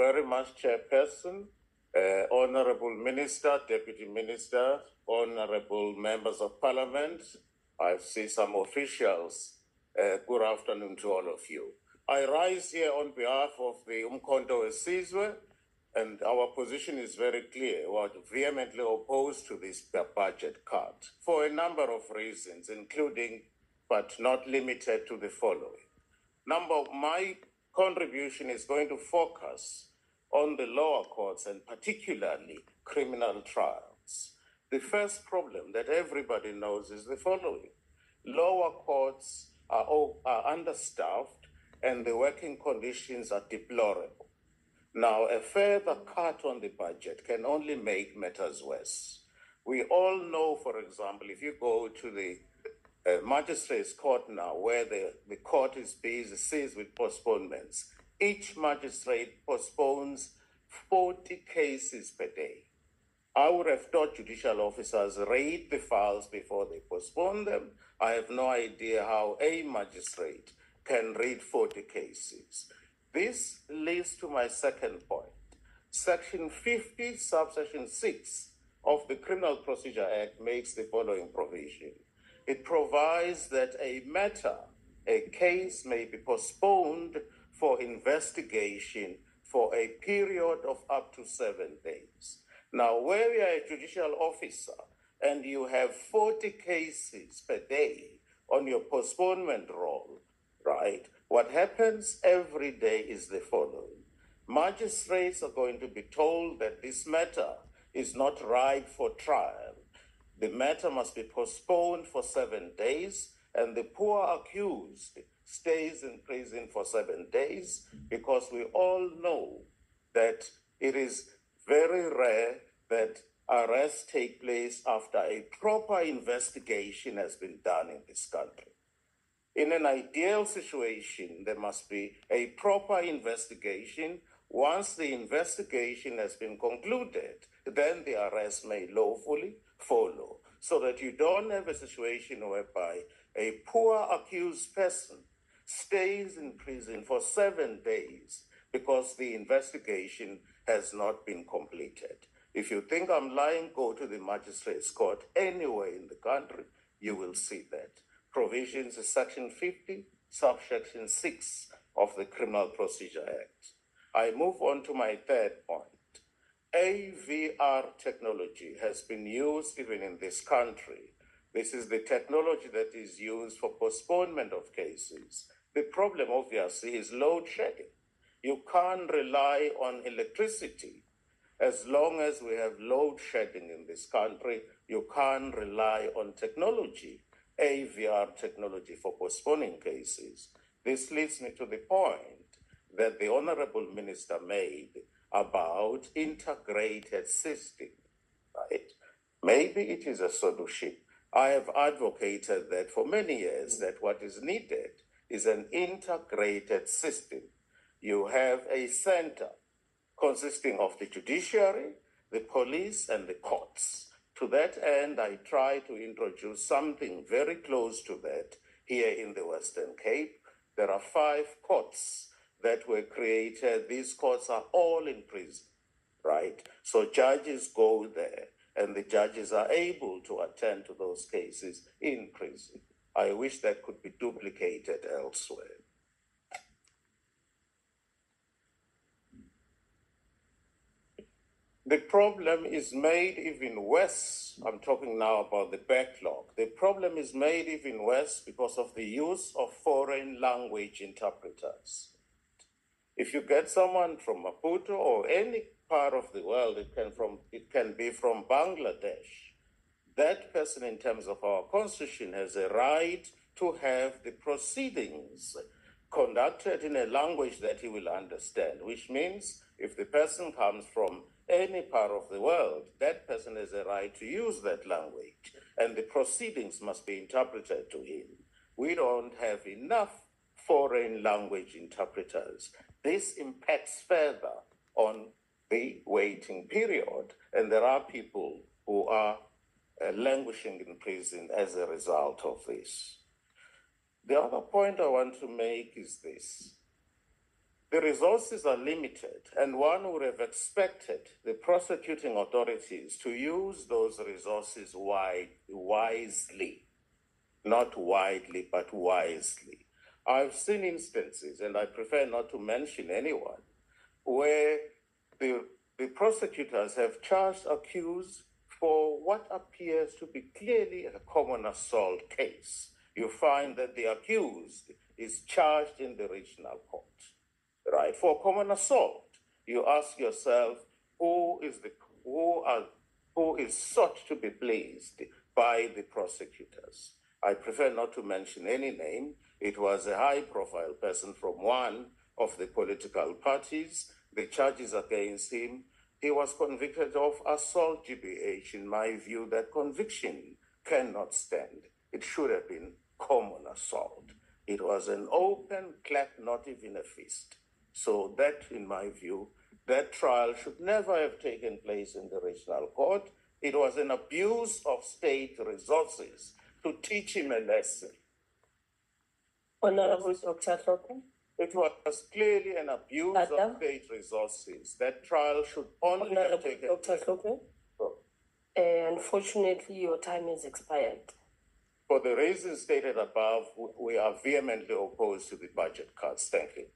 very much, Chairperson, Honorable Minister, Deputy Minister, Honorable Members of Parliament. I see some officials. Good afternoon to all of you. I rise here on behalf of the Umkhonto we Sizwe, and our position is very clear. We are vehemently opposed to this budget cut for a number of reasons, including but not limited to the following. My contribution is going to focus on the lower courts and particularly criminal trials. The first problem that everybody knows is the following. Lower courts are understaffed and the working conditions are deplorable. Now, a further cut on the budget can only make matters worse. We all know, for example, if you go to the magistrate's court now, where the court is busy, seized with postponements, each magistrate postpones 40 cases per day. I would have thought judicial officers read the files before they postpone them. I have no idea how a magistrate can read 40 cases. This leads to my second point. Section 50, subsection 6 of the Criminal Procedure Act makes the following provision. It provides that a case may be postponed for investigation for a period of up to 7 days. Now, where you are a judicial officer and you have 40 cases per day on your postponement roll, right? What happens every day is the following. Magistrates are going to be told that this matter is not ripe for trial. The matter must be postponed for 7 days, and the poor accused stays in prison for 7 days, because we all know that it is very rare that arrests take place after a proper investigation has been done in this country. In an ideal situation, there must be a proper investigation. Once the investigation has been concluded, then the arrest may lawfully follow, so that you don't have a situation whereby a poor accused person stays in prison for 7 days because the investigation has not been completed. If you think I'm lying, go to the magistrate's court anywhere in the country, you will see that. Provisions of Section 50, subsection 6 of the Criminal Procedure Act. I move on to my third point. AVR technology has been used even in this country. This is the technology that is used for postponement of cases. The problem, obviously, is load shedding. You can't rely on electricity. As long as we have load shedding in this country, you can't rely on technology, AVR technology, for postponing cases. This leads me to the point that the Honorable Minister made about integrated system, right? Maybe it is a solution. I have advocated that for many years, that what is needed is an integrated system. You have a center consisting of the judiciary, the police, and the courts. To that end, I try to introduce something very close to that here in the Western Cape. There are 5 courts that were created. These courts are all in prison, right? So judges go there, and the judges are able to attend to those cases in prison. I wish that could be duplicated elsewhere. The problem is made even worse. I'm talking now about the backlog. The problem is made even worse because of the use of foreign language interpreters. If you get someone from Maputo or any part of the world, it can be from Bangladesh, that person, in terms of our constitution, has a right to have the proceedings conducted in a language that he will understand, which means if the person comes from any part of the world, that person has a right to use that language, and the proceedings must be interpreted to him. We don't have enough foreign language interpreters. This impacts further on the waiting period, and there are people who are languishing in prison as a result of this. The other point I want to make is this. The resources are limited, and one would have expected the prosecuting authorities to use those resources wisely, not widely, but wisely. I've seen instances, and I prefer not to mention anyone, where the prosecutors have charged accused for what appears to be clearly a common assault case. You find that the accused is charged in the regional court, right? For common assault, you ask yourself, who is sought to be pleased by the prosecutors? I prefer not to mention any name. It was a high-profile person from one of the political parties. The charges against him, he was convicted of assault GBH. In my view, that conviction cannot stand. It should have been common assault. It was an open clap, not even a fist. So that, in my view, that trial should never have taken place in the regional court. It was an abuse of state resources to teach him a lesson. Honorable Dr. HLOPHE. It was clearly an abuse of state resources. That trial should only have taken place. Dr. HLOPHE. Unfortunately, your time has expired. For the reasons stated above, we are vehemently opposed to the budget cuts. Thank you.